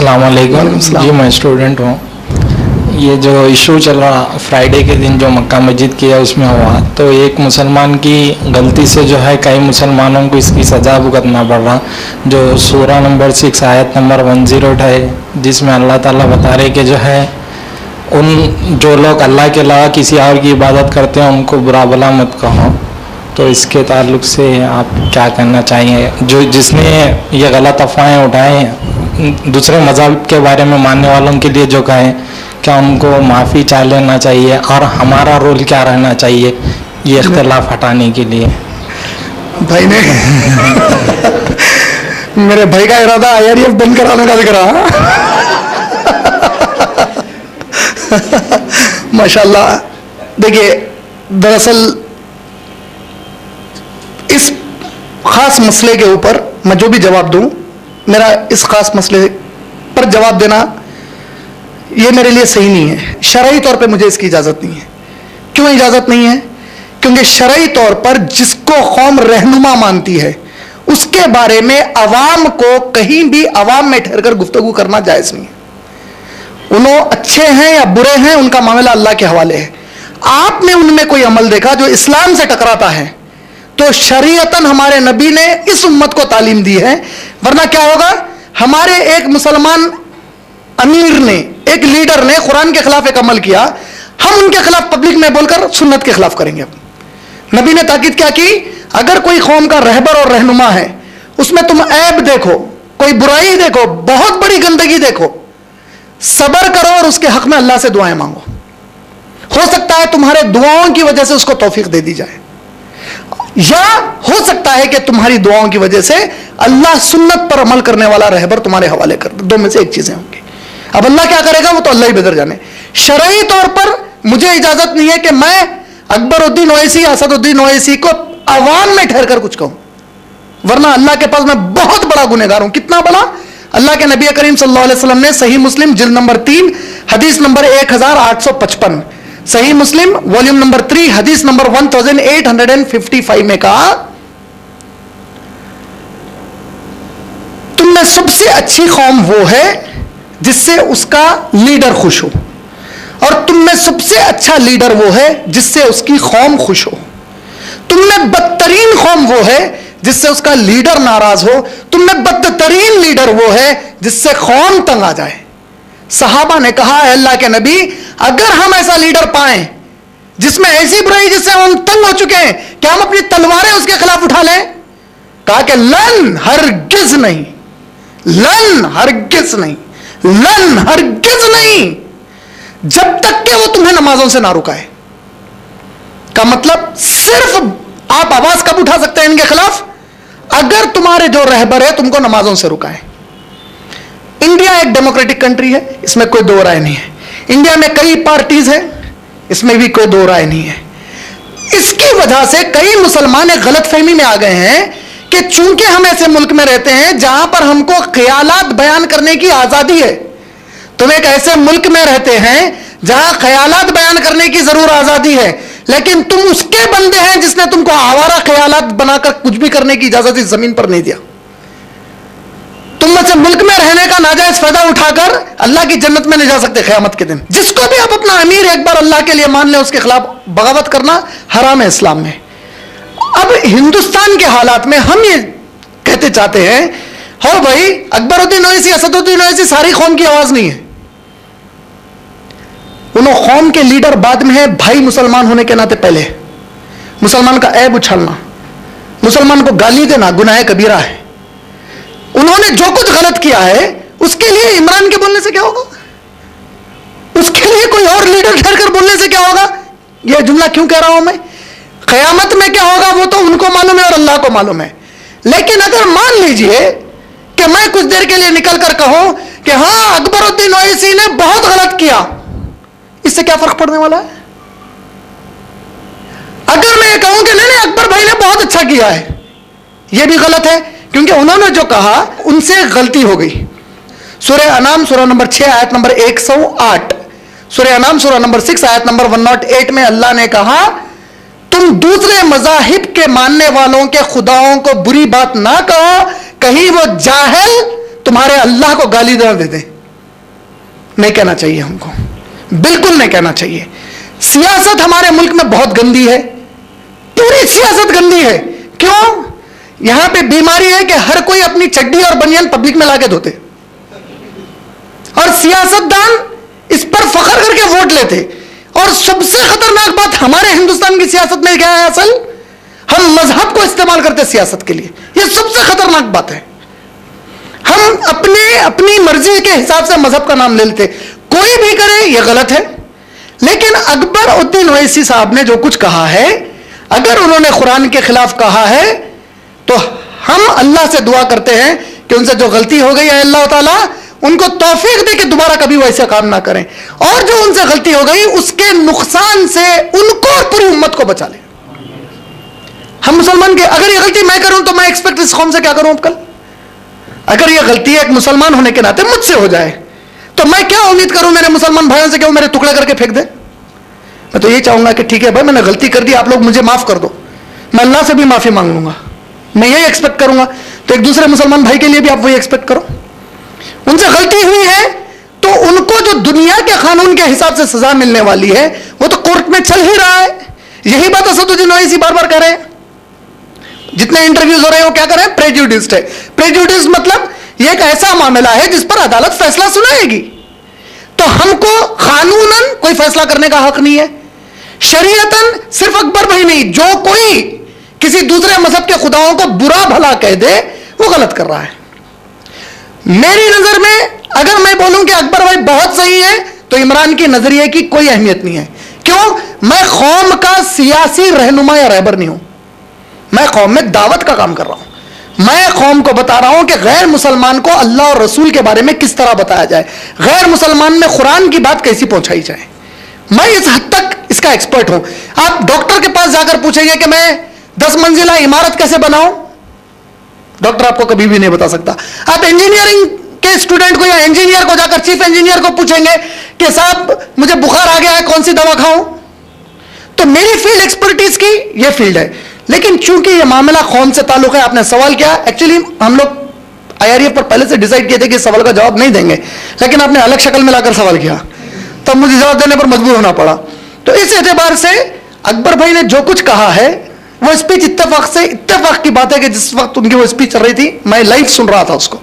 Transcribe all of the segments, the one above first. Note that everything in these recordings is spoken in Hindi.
अस्सलाम वालेकुम जी, मैं स्टूडेंट हूँ। ये जो इशू चल रहा फ्राइडे के दिन जो मक्का मस्जिद किया उसमें हुआ, तो एक मुसलमान की गलती से जो है कई मुसलमानों को इसकी सज़ा भुगतना पड़ रहा। जो सूरा नंबर 6 आयत नंबर 108 है, जिसमें अल्लाह ताला बता रहे कि जो है उन जो लोग अल्लाह के अलावा किसी और की इबादत करते हैं उनको बुरा भला मत कहो। तो इसके ताल्लुक़ से आप क्या करना चाहिए? जो जिसने ये गलत अफवाहें उठाएं दूसरे मज़हब के बारे में मानने वालों के लिए, जो कहें क्या उनको माफ़ी चाह लेना चाहिए और हमारा रोल क्या रहना चाहिए ये इख्तिलाफ हटाने के लिए? भाई ने मेरे भाई का इरादा IRF बंद कराने का दिख रहा। माशाल्लाह। देखिए, दरअसल इस खास मसले के ऊपर मैं जो भी जवाब दूं, मेरा इस खास मसले पर जवाब देना ये मेरे लिए सही नहीं है। शरई तौर पे मुझे इसकी इजाज़त नहीं है। क्यों इजाज़त नहीं है? क्योंकि शरई तौर पर जिसको कौम रहनुमा मानती है उसके बारे में अवाम को कहीं भी अवाम में ठहरकर गुफ्तगू करना जायज़ नहीं है। उन्होंने अच्छे हैं या बुरे हैं, उनका मामला अल्लाह के हवाले है। आपने उनमें कोई अमल देखा जो इस्लाम से टकराता है तो शरीयतन हमारे नबी ने इस उम्मत को तालीम दी है, वरना क्या होगा? हमारे एक मुसलमान अमीर ने, एक लीडर ने कुरान के खिलाफ एक अमल किया, हम उनके खिलाफ पब्लिक में बोलकर सुन्नत के खिलाफ करेंगे। नबी ने ताकीद क्या की? अगर कोई कौम का रहबर और रहनुमा है, उसमें तुम ऐब देखो, कोई बुराई देखो, बहुत बड़ी गंदगी देखो, सब्र करो और उसके हक में अल्लाह से दुआएं मांगो। हो सकता है तुम्हारे दुआओं की वजह से उसको तौफीक दे दी जाए, या हो सकता है कि तुम्हारी दुआओं की वजह से अल्लाह सुन्नत पर अमल करने वाला रहबर तुम्हारे हवाले कर दे। दो में से एक चीजें होंगी। अब अल्लाह क्या करेगा वो तो अल्लाह ही बेहतर जाने। शरई तौर पर मुझे इजाजत नहीं है कि मैं अकबरुद्दीन ओवैसी, असदुद्दीन ओवैसी को अवाम में ठहर कर कुछ कहूं, वरना अल्लाह के पास मैं बहुत बड़ा गुनहगार हूं। कितना बड़ा? अल्लाह के नबी करीम सल्लल्लाहु अलैहि वसल्लम ने सही मुस्लिम जिल्द नंबर 3 हदीस नंबर 1855, सही मुस्लिम वॉल्यूम नंबर 3 हदीस नंबर 1855 में कहा, तुम में सबसे अच्छी कौम वो है जिससे उसका लीडर खुश हो, और तुम में सबसे अच्छा लीडर वो है जिससे उसकी कौम खुश हो। तुम में बदतरीन कौम वो है जिससे उसका लीडर नाराज हो। तुम में बदतरीन लीडर वो है जिससे कौम तंग आ जाए। सहाबा ने कहा, अल्लाह के नबी, अगर हम ऐसा लीडर पाएं जिसमें ऐसी बुराई जिससे हम तंग हो चुके हैं, क्या हम अपनी तलवारें उसके खिलाफ उठा लें? कहा कि लन हरगिज नहीं, लन हरगिज नहीं, लन हरगिज नहीं, जब तक कि वो तुम्हें नमाजों से ना रुकाए। का मतलब सिर्फ आप आवाज कब उठा सकते हैं इनके खिलाफ? अगर तुम्हारे जो रहबर है तुमको नमाजों से रुकाए। इंडिया एक डेमोक्रेटिक कंट्री है, इसमें कोई दो राय नहीं है। इंडिया में कई पार्टीज हैं, इसमें भी कोई दो राय नहीं है। इसकी वजह से कई मुसलमान एक गलतफहमी में आ गए हैं कि चूंकि हम ऐसे मुल्क में रहते हैं जहां पर हमको ख्यालात बयान करने की आजादी है। तुम एक ऐसे मुल्क में रहते हैं जहां ख्यालात बयान करने की जरूर आजादी है, लेकिन तुम उसके बंदे हैं जिसने तुमको आवारा ख्यालात बनाकर कुछ भी करने की इजाजत इस जमीन पर नहीं दिया। तुम ऐसे मुल्क में रहने का नाजायज फायदा उठाकर अल्लाह की जन्नत में नहीं जा सकते क़यामत के दिन। जिसको भी आप अपना अमीर एक बार अल्लाह के लिए मान ले, उसके खिलाफ बगावत करना हराम है इस्लाम में। अब हिंदुस्तान के हालात में हम ये कहते चाहते हैं, हो भाई अकबरुद्दीन ओवैसी, असदुद्दीन ओवैसी सारी कौम की आवाज नहीं है। उन्होंने कौम के लीडर बाद में है, भाई मुसलमान होने के नाते पहले। मुसलमान का ऐब उछालना, मुसलमान को गाली देना गुनाह कबीरा है। उन्होंने जो कुछ गलत किया है उसके लिए इमरान के बोलने से क्या होगा? उसके लिए कोई और लीडर ठहर कर बोलने से क्या होगा? यह जुमला क्यों कह रहा हूं मैं? क़यामत में क्या होगा वो तो उनको मालूम है और अल्लाह को मालूम है। लेकिन अगर मान लीजिए कि मैं कुछ देर के लिए निकल कर कहूं कि हां अकबरुद्दीन ओवैसी ने बहुत गलत किया, इससे क्या फर्क पड़ने वाला है? अगर मैं ये कहूं कि नहीं अकबर भाई ने बहुत अच्छा किया है, यह भी गलत है, क्योंकि उन्होंने जो कहा उनसे गलती हो गई। सूरह अनाम सूरह नंबर 6 आयत नंबर 108, सूरह अनाम सूरह नंबर 6 आयत नंबर 108 में अल्लाह ने कहा, तुम दूसरे मज़ाहिब के मानने वालों के खुदाओं को बुरी बात ना कहो, कहीं वो जाहिल तुम्हारे अल्लाह को गाली ना दे दें। नहीं कहना चाहिए हमको, बिल्कुल नहीं कहना चाहिए। सियासत हमारे मुल्क में बहुत गंदी है, पूरी सियासत गंदी है। क्यों? यहां पे बीमारी है कि हर कोई अपनी चड्डी और बनियान पब्लिक में लाके धोते, और सियासतदान इस पर फख्र करके वोट लेते। और सबसे खतरनाक बात हमारे हिंदुस्तान की सियासत में क्या है? असल हम मजहब को इस्तेमाल करते सियासत के लिए, यह सबसे खतरनाक बात है। हम अपनी मर्जी के हिसाब से मजहब का नाम ले लेते, कोई भी करे यह गलत है। लेकिन अकबर उद्दीन ओवैसी साहब ने जो कुछ कहा है, अगर उन्होंने कुरान के खिलाफ कहा है तो हम अल्लाह से दुआ करते हैं कि उनसे जो गलती हो गई है अल्लाह ताला उनको तौफीक दे कि दोबारा कभी वैसा काम ना करें, और जो उनसे गलती हो गई उसके नुकसान से उनको और पूरी उम्मत को बचा ले। हम मुसलमान के अगर ये गलती मैं करूं तो मैं एक्सपेक्ट इस कौम से क्या करूं? अब कल अगर ये गलती एक मुसलमान होने के नाते मुझसे हो जाए तो मैं क्या उम्मीद करूं मेरे मुसलमान भाइयों से कि वो मेरे टुकड़े करके फेंक दे? मैं तो ये चाहूंगा कि ठीक है भाई, मैंने गलती कर दी, आप लोग मुझे माफ कर दो, मैं अल्लाह से भी माफी मांग लूंगा, मैं यही एक्सपेक्ट करूंगा। तो एक दूसरे मुसलमान भाई के लिए भी आप वही एक्सपेक्ट करो। उनसे गलती हुई है तो उनको जो दुनिया के कानून के हिसाब से सजा मिलने वाली है वो तो कोर्ट में चल ही रहा है। यही बात असदुद्दीन ओवैसी बार बार कह रहे हैं, जितने इंटरव्यूज हो रहे हैं वो क्या कर रहे हैं? प्रेजुडिस्ड है। प्रेजुडिस मतलब ये एक ऐसा मामला है जिस पर अदालत फैसला सुनाएगी, तो हमको कानूनन कोई फैसला करने का हक नहीं है। शरीयतन सिर्फ अकबर भाई नहीं, जो कोई किसी दूसरे मजहब के खुदाओं को बुरा भला कह दे वो गलत कर रहा है। मेरी नजर में अगर मैं बोलूं कि अकबर भाई बहुत सही है तो इमरान की नजरिए की कोई अहमियत नहीं है। क्यों? मैं कौम का सियासी रहनुमा या रहबर नहीं हूं, मैं कौम में दावत का काम कर रहा हूं। मैं कौम को बता रहा हूं कि गैर मुसलमान को अल्लाह और रसूल के बारे में किस तरह बताया जाए, गैर मुसलमान में कुरान की बात कैसी पहुंचाई जाए। मैं इस हद तक इसका एक्सपर्ट हूं। आप डॉक्टर के पास जाकर पूछेंगे कि मैं 10 मंजिला इमारत कैसे बनाऊं, डॉक्टर आपको कभी भी नहीं बता सकता। आप इंजीनियरिंग के स्टूडेंट को या इंजीनियर को जाकर, चीफ इंजीनियर को पूछेंगे कि साहब मुझे बुखार आ गया है, कौन सी दवा खाऊं? तो मेरी फील्ड एक्सपर्टीज की ये फील्ड है। लेकिन चूंकि ये मामला कौम से ताल्लुक है, आपने सवाल किया, एक्चुअली हम लोग IRF पर पहले से डिसाइड किए थे कि इस सवाल का जवाब नहीं देंगे, लेकिन आपने अलग शक्ल में लाकर सवाल किया, तब मुझे जवाब देने पर मजबूर होना पड़ा। तो इस एतबार से अकबर भाई ने जो कुछ कहा है वो स्पीच इत्तेफाक की बात है कि जिस वक्त उनकी वो स्पीच चल रही थी मैं लाइव सुन रहा था उसको,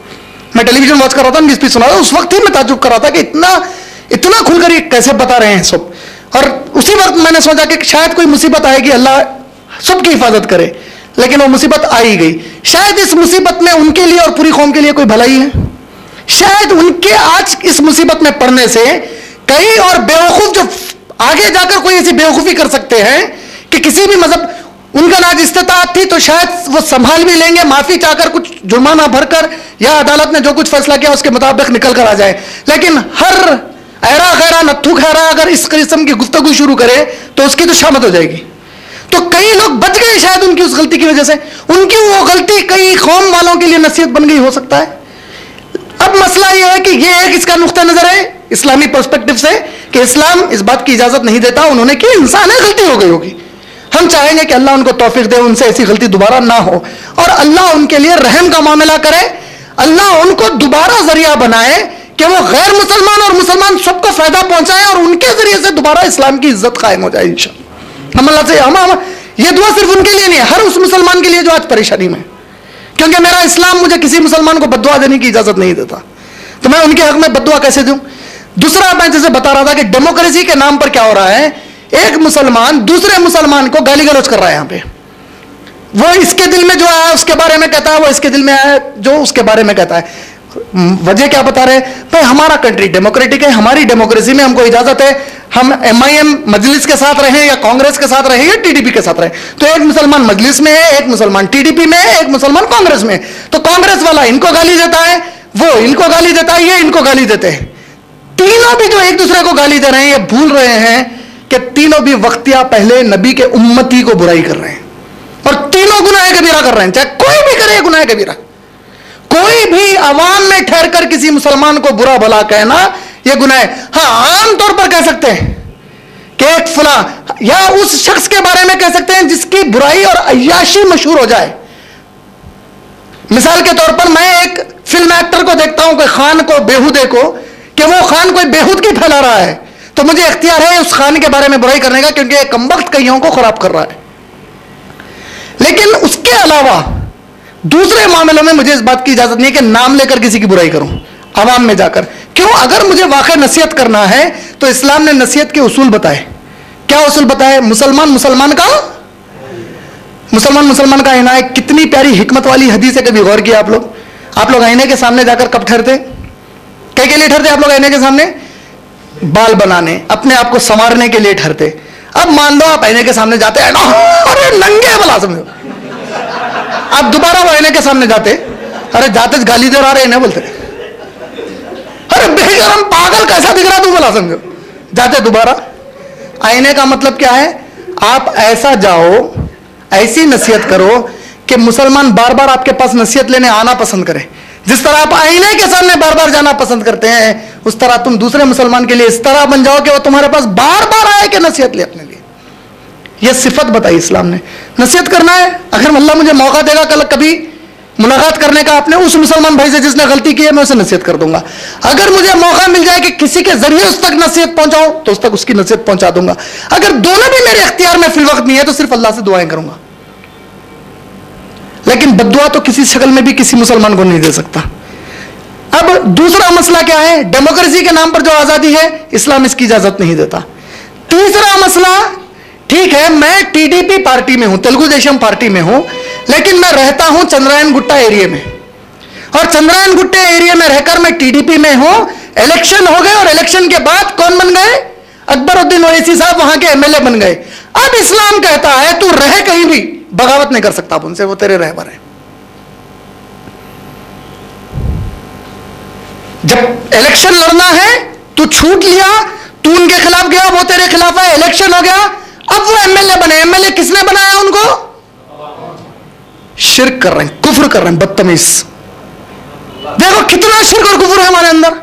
मैं टेलीविजन वॉच कर रहा था, उनकी स्पीच सुन रहा था। उस वक्त ही मैं ताज्जुब कर रहा था कि इतना खुलकर ये कैसे बता रहे हैं सब। और उसी वक्त मैंने सोचा कि शायद कोई मुसीबत आएगी, अल्लाह सबकी हिफाजत करे, लेकिन वो मुसीबत आ ही गई। शायद इस मुसीबत में उनके लिए और पूरी कौम के लिए कोई भलाई है, शायद उनके आज इस मुसीबत में पड़ने से कई और बेवकूफ जो आगे जाकर कोई ऐसी बेवकूफी कर सकते हैं कि किसी भी मजहब, उनका नाज इस्तिताअत थी तो शायद वो संभाल भी लेंगे, माफी चाहकर कुछ जुर्माना भरकर या अदालत ने जो कुछ फैसला किया उसके मुताबिक निकल कर आ जाए। लेकिन हर ऐरा गैरा नत्थु खैरा अगर इस किस्म की गुफ्तगू शुरू करे तो उसकी तो शामत हो जाएगी। तो कई लोग बच गए शायद उनकी उस गलती की वजह से, उनकी वो गलती कई कौम वालों के लिए नसीहत बन गई हो सकता है। अब मसला यह है कि ये एक इसका नुक्ता नजर है इस्लामी पर्सपेक्टिव से कि इस्लाम इस बात की इजाजत नहीं देता, उन्होंने की इंसान है, गलती हो गई होगी, हम चाहेंगे कि अल्लाह उनको तौफीक दे, उनसे ऐसी गलती दोबारा ना हो और अल्लाह उनके लिए रहम का मामला करे, अल्लाह उनको दोबारा जरिया बनाए कि वो गैर मुसलमान और मुसलमान सबको फायदा पहुंचाए और उनके जरिए से दोबारा इस्लाम की इज्जत कायम हो जाए इंशाअल्लाह। हम अल्लाह से हम ये दुआ सिर्फ उनके लिए नहीं है, हर उस मुसलमान के लिए जो आज परेशानी में, क्योंकि मेरा इस्लाम मुझे किसी मुसलमान को बद्दुआ देने की इजाजत नहीं देता, तो मैं उनके हक में बद्दुआ कैसे दूं? दूसरा, मैं जैसे बता रहा था कि डेमोक्रेसी के नाम पर क्या हो रहा है, एक मुसलमान दूसरे मुसलमान को गाली गलौज कर रहा है। यहां पे वो इसके दिल में जो आया उसके बारे में कहता है, वो इसके दिल में आया जो उसके बारे में कहता है। वजह क्या बता रहे हैं भाई? हमारा कंट्री डेमोक्रेटिक है, हमारी डेमोक्रेसी में हमको इजाजत है, हम MIM मजलिस के साथ रहें या कांग्रेस के साथ रहें या TDP के साथ रहें, तो एक मुसलमान मजलिस में है, एक मुसलमान TDP में है, एक मुसलमान कांग्रेस में, तो कांग्रेस वाला इनको गाली देता है, वो इनको गाली देता है, ये इनको गाली देते हैं। तीनों भी जो एक दूसरे को गाली दे रहे हैं ये भूल रहे हैं कि तीनों भी वक्तिया पहले नबी के उम्मती को बुराई कर रहे हैं और तीनों गुनाह कबीरा कर रहे हैं। चाहे कोई भी करे गुनाह कबीरा, कोई भी अवाम में ठहर कर किसी मुसलमान को बुरा भला कहना यह गुनाह है। हाँ, आम तौर पर कह सकते हैं कि एक फला या उस शख्स के बारे में कह सकते हैं जिसकी बुराई और अय्याशी मशहूर हो जाए। मिसाल के तौर पर मैं एक फिल्म एक्टर को देखता हूं, कोई खान को, बेहुदे को, कि वो खान कोई बेहूदगी फैला रहा है, तो मुझे इख्तियार है उस खान के बारे में बुराई करने का, क्योंकि एक कमबख्त कईयों को खराब कर रहा है। लेकिन उसके अलावा दूसरे मामलों में मुझे इस बात की इजाजत नहीं है कि नाम लेकर किसी की बुराई करूं आवाम में जाकर। क्यों? अगर मुझे वाकई नसीहत करना है तो इस्लाम ने नसीहत के उसूल बताए। क्या उसूल बताए? मुसलमान मुसलमान का आईना है। कितनी प्यारी हिकमत वाली हदीस है, कभी गौर किया आप लोग? आप लोग आईने के सामने जाकर कब ठहरते? क्या के लिए ठहरते आप लोग आईने के सामने? बाल बनाने, अपने आप को संवारने के लिए ठहरते। अब मान लो आप आईने के सामने जाते हैं, अरे नंगे भला समझो, आप दोबारा वो आईने के सामने जाते, अरे जाते गाली दे रहे हैं बोलते, अरे बेशरम पागल कैसा दिख रहा तू भला समझो, जाते दोबारा। आईने का मतलब क्या है? आप ऐसा जाओ, ऐसी नसीहत करो कि मुसलमान बार बार आपके पास नसीहत लेने आना पसंद करें। जिस तरह आप आईने के सामने बार बार जाना पसंद करते हैं, उस तरह तुम दूसरे मुसलमान के लिए इस तरह बन जाओ कि वो तुम्हारे पास बार बार आए कि नसीहत ले अपने लिए। यह सिफत बताई इस्लाम ने। नसीहत करना है, अगर अल्लाह मुझे मौका देगा कल कभी मुलाकात करने का अपने उस मुसलमान भाई से जिसने गलती की है, मैं उसे नसीहत कर दूंगा। अगर मुझे मौका मिल जाए कि किसी के जरिए उस तक नसीहत पहुंचाऊं तो उस तक उसकी नसीहत पहुंचा दूंगा। अगर दोनों भी मेरे इख्तियार में फिल वक्त नहीं है तो सिर्फ अल्लाह से दुआएं करूंगा। लेकिन बद्दुआ तो किसी शक्ल में भी किसी मुसलमान को नहीं दे सकता। अब दूसरा मसला क्या है? डेमोक्रेसी के नाम पर जो आजादी है, इस्लाम इसकी इजाजत नहीं देता। तीसरा मसला, ठीक है मैं टीडीपी पार्टी में हूं, तेलुगु देशम पार्टी में हूं, लेकिन मैं रहता हूं चंद्रायन गुट्टा एरिया में, और चंद्रायन गुट्टे एरिया में रहकर मैं टीडीपी में हूं। इलेक्शन हो गए और इलेक्शन के बाद कौन बन गए? अकबरुद्दीन ओवैसी साहब वहां के एमएलए बन गए। अब इस्लाम कहता है तू रहे कहीं भी, बगावत नहीं कर सकता उनसे, वो तेरे रहबर है। जब इलेक्शन लड़ना है तू छूट लिया, तू उनके खिलाफ गया, वो तेरे खिलाफ है, इलेक्शन हो गया, अब वो एमएलए बने। एमएलए किसने बनाया उनको? शिर्क कर रहे हैं, कुफ्र कर रहे हैं, बदतमीज। देखो कितना शिर्क और कुफ्र है हमारे अंदर।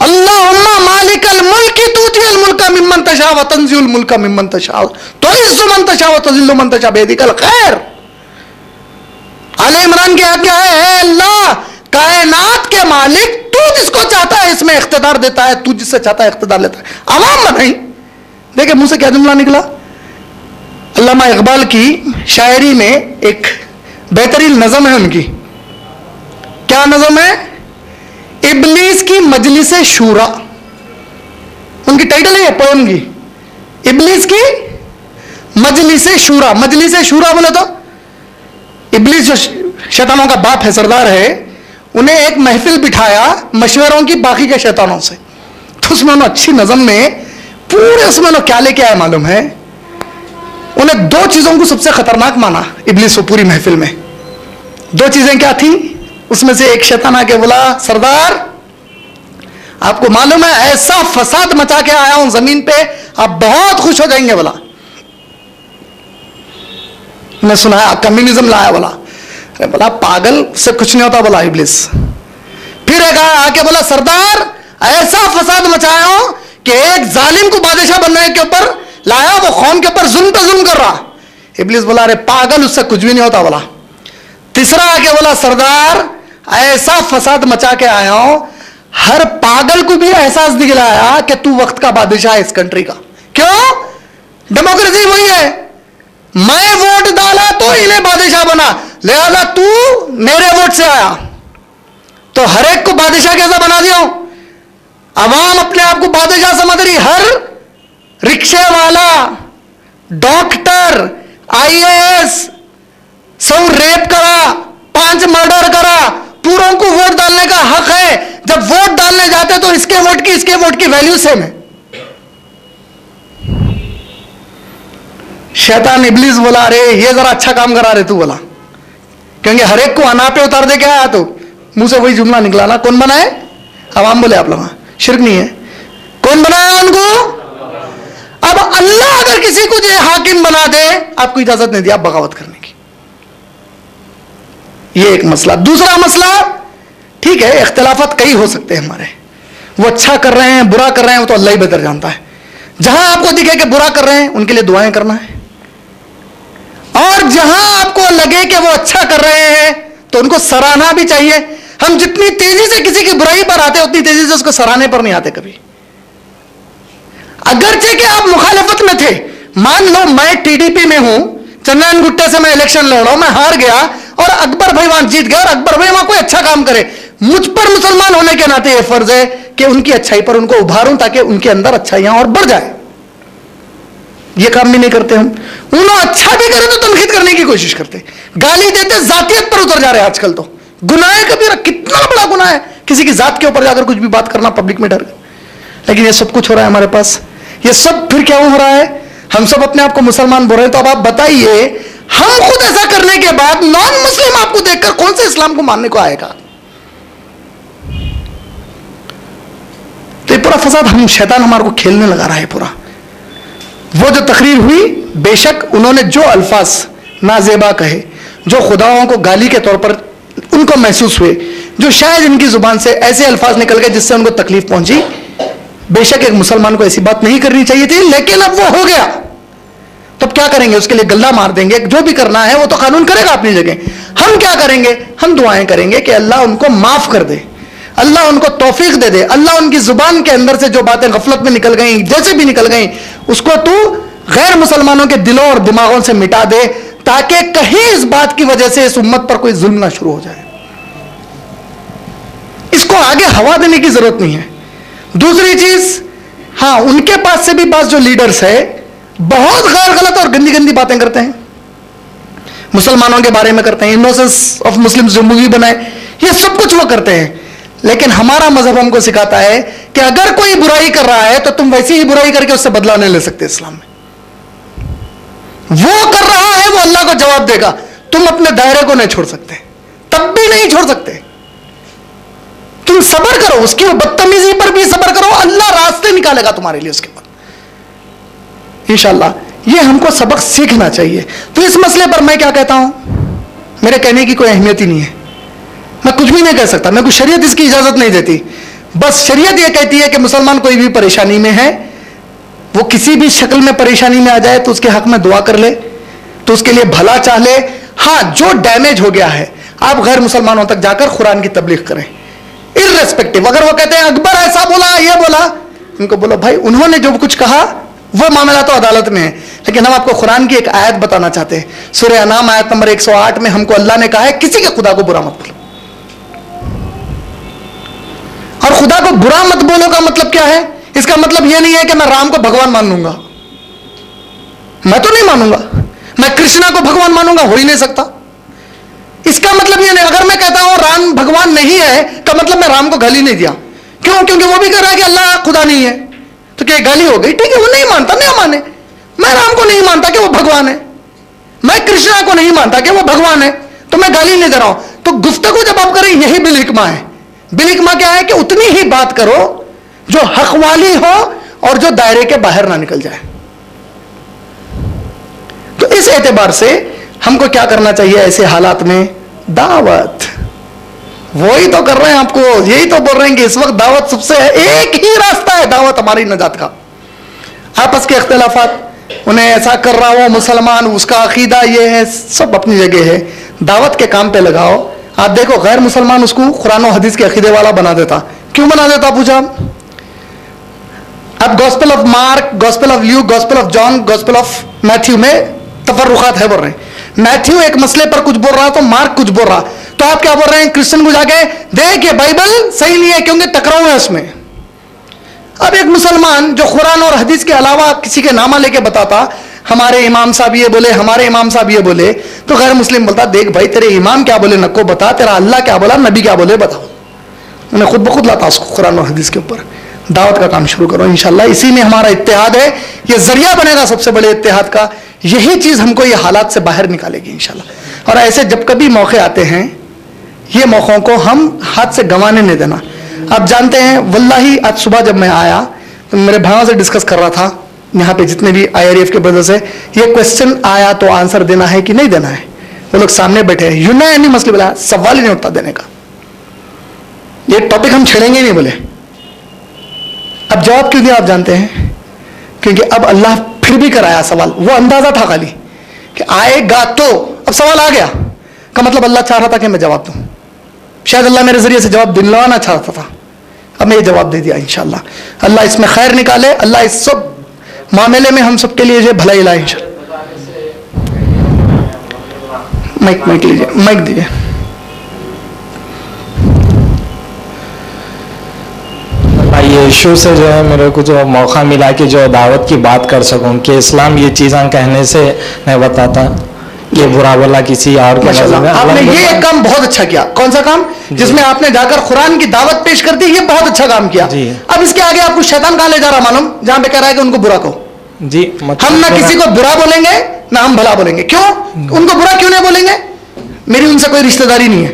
अल्लाहुम्मा मालिकल मुल्की तूतिल मुल्का मिम्मन तशा व तंजिउल मुल्का मिम्मन तशा तुइज़्ज़ु मन तशा व तुज़िल्लु मन तशा बियदिकल खैर। आले इमरान की आयत क्या है? अल्लाह कायनात के मालिक, तू जिसको चाहता है इसमें इख्तिदार देता है, तू जिससे चाहता है इख्तिदार लेता है। अवाम बनाई। देखिए मुंह से क्या जुमला निकला। अल्लामा इकबाल की शायरी में एक बेहतरीन नज़म है उनकी। क्या नज़म है? इब्लीस की मजलिस शूरा, उनकी टाइटल है पोएम की, इब्लीस की मजलिस शूरा। मजलिस शूरा बोले तो इब्लीस जो शैतानों का बाप है, सरदार है, उन्हें एक महफिल बिठाया मशवरों की बाकी के शैतानों से। तो उसमें उन्होंने अच्छी नज़म में पूरे उसमें लोग क्या लेके आए मालूम है? उन्हें दो चीजों को सबसे खतरनाक माना इब्लीस को पूरी महफिल में। दो चीजें क्या थी? उसमें से एक शैतान आके बोला, सरदार आपको मालूम है ऐसा फसाद मचा के आया हूं जमीन पे, आप बहुत खुश हो जाएंगे। बोला मैं सुना है कम्युनिज्म लाया। बोला अरे बोला पागल से कुछ नहीं होता। बोला इब्लीस फिर एक आके बोला, सरदार ऐसा फसाद मचाया हूं कि एक जालिम को बादशाह बनने के ऊपर लाया, वो कौम के ऊपर जुल्म पे जुल्म कर रहा। इब्लीस बोला अरे पागल उससे कुछ भी नहीं होता। बोला तीसरा आके बोला, सरदार ऐसा फसाद मचा के आया हूं, हर पागल को भी एहसास दिलाया कि तू वक्त का बादशाह है इस कंट्री का। क्यों? डेमोक्रेसी वही है, मैं वोट डाला तो इन्हें बादशाह बना, लिहाजा तू मेरे वोट से आया तो हर एक को बादशाह कैसा बना दिया। अवाम अपने आप को बादशाह समझ रही। हर रिक्शे वाला, डॉक्टर, आईएएस सब रेप करा, 5 मर्डर करा, पूरों को वोट डालने का हक है। जब वोट डालने जाते तो इसके वोट की वैल्यू सेम है। शैतान इब्लीस बोला अरे ये जरा अच्छा काम करा रहे तू। बोला क्योंकि हर एक को अना पे उतार दे क्या आया, तो मुंह से वही जुमला निकला ना, कौन बनाए? अवाम बोले आप लोग, शिर्क नहीं है। कौन बनाया उनको? अब अल्लाह अगर किसी को जो हाकिम बना दे, आपको इजाजत नहीं दी आप बगावत करने की। ये एक मसला। दूसरा मसला, ठीक है इख्तिलाफत कई हो सकते हैं हमारे, वो अच्छा कर रहे हैं बुरा कर रहे हैं वो तो अल्लाह ही बेहतर जानता है। जहां आपको दिखे कि बुरा कर रहे हैं उनके लिए दुआएं करना है, और जहां आपको लगे कि वो अच्छा कर रहे हैं तो उनको सराहना भी चाहिए। हम जितनी तेजी से किसी की बुराई पर आते हैं उतनी तेजी से उसको सराहने पर नहीं आते कभी। अगरचे कि आप मुखालिफत में थे, मान लो मैं टीडीपी में हूं, चंद्रन गुट्टे से मैं इलेक्शन लड़ रहा हूं, मैं हार गया और अकबर भाई वहां जीत गया और अकबर भाई वहां कोई अच्छा काम करे, मुझ पर मुसलमान होने के नाते यह फर्ज है कि उनकी अच्छाई पर उनको उभारूं ताकि उनके अंदर अच्छाइयां और बढ़ जाए। यह काम भी नहीं करते हम। उन्होंने अच्छा भी करे तो तनकीद करने की कोशिश करते, गाली देते, जातियत पर उतर जा रहे हैं आजकल। तो गुनाह है कबीरा, कितना बड़ा गुनाह है किसी की जात के ऊपर जाकर कुछ भी बात करना पब्लिक में डर। लेकिन ये सब कुछ हो रहा है हमारे पास। ये सब फिर क्या हो रहा है? हम सब अपने आप को मुसलमान बोल रहे हैं। तो अब आप बताइए, हम खुद ऐसा करने के बाद नॉन मुस्लिम आपको देखकर कौन से इस्लाम को मानने को आएगा? तो ये पूरा फसाद हम शैतान हमारे को खेलने लगा रहा है पूरा। वो जो तकरीर हुई, बेशक उन्होंने जो अल्फाज नाजेबा कहे, जो खुदाओं को गाली के तौर पर उनको महसूस हुए, जो शायद इनकी जुबान से ऐसे अल्फाज निकल गए जिससे उनको तकलीफ पहुंची, बेशक एक मुसलमान को ऐसी बात नहीं करनी चाहिए थी, लेकिन अब वो हो गया। तो अब क्या करेंगे? उसके लिए गल्ला मार देंगे? जो भी करना है वो तो कानून करेगा अपनी जगह। हम क्या करेंगे? हम दुआएं करेंगे कि अल्लाह उनको माफ कर दे, अल्लाह उनको तौफीक दे दे, अल्लाह उनकी जुबान के अंदर से जो बातें गफलत में निकल गई, जैसे भी निकल गई, उसको तू गैर मुसलमानों के दिलों और दिमागों से मिटा दे, ताकि कहीं इस बात की वजह से इस उम्मत पर कोई जुल्म ना शुरू हो जाए। इसको आगे हवा देने की जरूरत नहीं है। दूसरी चीज, हाँ, उनके पास से भी पास जो लीडर्स है बहुत गैर गलत और गंदी गंदी बातें करते हैं, मुसलमानों के बारे में करते हैं, इनोसेंस ऑफ मुस्लिम्स जो मूवी बनाए, ये सब कुछ वो करते हैं। लेकिन हमारा मजहब हमको सिखाता है कि अगर कोई बुराई कर रहा है तो तुम वैसी ही बुराई करके उससे बदला नहीं ले सकते। इस्लाम में वो कर रहा है, वो अल्लाह को जवाब देगा, तुम अपने दायरे को नहीं छोड़ सकते, तब भी नहीं छोड़ सकते। तुम सब्र करो, उसकी बदतमीजी पर भी सब्र करो, अल्लाह रास्ते निकालेगा तुम्हारे लिए उसके बाद इंशाअल्लाह। ये हमको सबक सीखना चाहिए। तो इस मसले पर मैं क्या कहता हूं, मेरे कहने की कोई अहमियत ही नहीं है, मैं कुछ भी नहीं कह सकता, मैं कुछ शरीयत इसकी इजाजत नहीं देती। बस शरीयत यह कहती है कि मुसलमान कोई भी परेशानी में है, वो किसी भी शक्ल में परेशानी में आ जाए तो उसके हक में दुआ कर ले, तो उसके लिए भला चाह ले। हाँ, जो डैमेज हो गया है आप गैर मुसलमानों तक जाकर कुरान की तबलीग करें, इर्रेस्पेक्टिव। अगर वो कहते हैं अकबर ऐसा बोला, ये बोला, उनको बोलो भाई उन्होंने जो कुछ कहा वो मामला तो अदालत में है, लेकिन हम आपको कुरान की एक आयत बताना चाहते हैं। सूरह अनाम आयत नंबर 108 में हमको अल्लाह ने कहा है किसी के खुदा को बुरा मत बोलो। और खुदा को बुरा मत बोलो का मतलब क्या है? इसका मतलब यह नहीं है कि मैं राम को भगवान मान लूंगा, मैं तो नहीं मानूंगा, मैं कृष्णा को भगवान मानूंगा, हो ही नहीं सकता। इसका मतलब यह नहीं, अगर मैं कहता हूं राम भगवान नहीं है का मतलब मैं राम को गाली नहीं दिया। क्यों? क्योंकि वो भी कह रहा है कि अल्लाह खुदा नहीं है, तो क्या गाली हो गई? ठीक है, वो नहीं मानता, नहीं माने। मैं राम को नहीं मानता कि वो भगवान है, मैं कृष्णा को नहीं मानता कि वो भगवान है, तो मैं गाली नहीं दे रहा हूं। तो गुफ्तगू जब आप करें, यही बिल हिकमा है। बिल हिकमा क्या है कि उतनी ही बात करो जो हक वाली हो और जो दायरे के बाहर ना निकल जाए। तो इस एतबार से हमको क्या करना चाहिए ऐसे हालात में? दावत। वही तो कर रहे हैं, आपको यही तो बोल रहे हैं कि इस वक्त दावत सबसे है, एक ही रास्ता है दावत हमारी नजात का। आपस के इख्तिलाफात, उन्हें ऐसा कर रहा हो मुसलमान, उसका अकीदा ये है, सब अपनी जगह है। दावत के काम पे लगाओ। आप देखो गैर मुसलमान उसको कुरान और हदीस के अकीदे वाला बना देता। क्यों बना देता? पूछा अब gospel of mark, gospel of Luke, gospel of John, gospel of Matthew में तफर्रुकात है बोल रहे हैं। मैथ्यू एक मसले पर कुछ बोल रहा तो मार्क कुछ बोल रहा, तो आप क्या बोल रहे हैं? क्रिश्चियन को जाके देख ये बाइबल सही नहीं है क्योंकि टकराव है उसमें। अब एक मुसलमान जो कुरान और हदीस के अलावा किसी के नामा लेके बताता, हमारे इमाम साहब ये बोले, हमारे इमाम साहब ये बोले, तो गैर मुस्लिम बोलता देख भाई तेरे इमाम क्या बोले नको बता, तेरा अल्लाह क्या बोला, नबी क्या बोले बताओ। उन्हें खुद ब खुद लाता उसको कुरान और हदीस के ऊपर। दावत का काम शुरू करो इंशाल्लाह। इसी में हमारा इत्तेहाद है, ये जरिया बनेगा सबसे बड़े इत्तेहाद का। यही चीज हमको ये हालात से बाहर निकालेगी इंशाल्लाह। और ऐसे जब कभी मौके आते हैं, ये मौक़ों को हम हाथ से गंवाने नहीं देना। आप जानते हैं वल्लाही आज सुबह जब मैं आया तो मेरे भाइयों से डिस्कस कर रहा था, यहाँ पे जितने भी IRF के ब्रदर्स है, ये क्वेश्चन आया तो आंसर देना है कि नहीं देना है। वो लोग सामने बैठे हैं, यूनानी मसले बोला, सवाल ही नहीं उठता देने का, ये टॉपिक हम छेड़ेंगे नहीं बोले। अब जवाब क्यों दिया आप जानते हैं? क्योंकि अब अल्लाह फिर भी कराया सवाल। वो अंदाजा था खाली कि आएगा, तो अब सवाल आ गया का मतलब अल्लाह चाह रहा था कि मैं जवाब दूं। शायद अल्लाह मेरे जरिए से जवाब दिलवाना चाहता था, अब मैं ये जवाब दे दिया इंशाल्लाह। अल्लाह इसमें खैर निकाले, अल्लाह इस सब मामले में हम सबके लिए जो भलाई लाए इंशाल्लाह। माइक लीजिए, माइक दीजिए। ये इशू से जो है मेरे को जो मौका मिला कि जो दावत की बात कर सकूं कि इस्लाम ये चीज़ें कहने से नहीं बताता कि बुरा भला किसी और के नजर में। आपने ये एक काम बहुत अच्छा किया। कौन सा काम? जिसमें आपने जाकर कुरान की दावत पेश कर दी, ये बहुत अच्छा काम किया। अब इसके आगे आपको शैतान कहाँ ले जा रहा मालूम? जहां पे कह रहा है कि उनको बुरा कहो। जी, हम ना किसी को बुरा बोलेंगे ना हम भला बोलेंगे। क्यों? उनको बुरा क्यों नहीं बोलेंगे? मेरी उनसे कोई रिश्तेदारी नहीं है,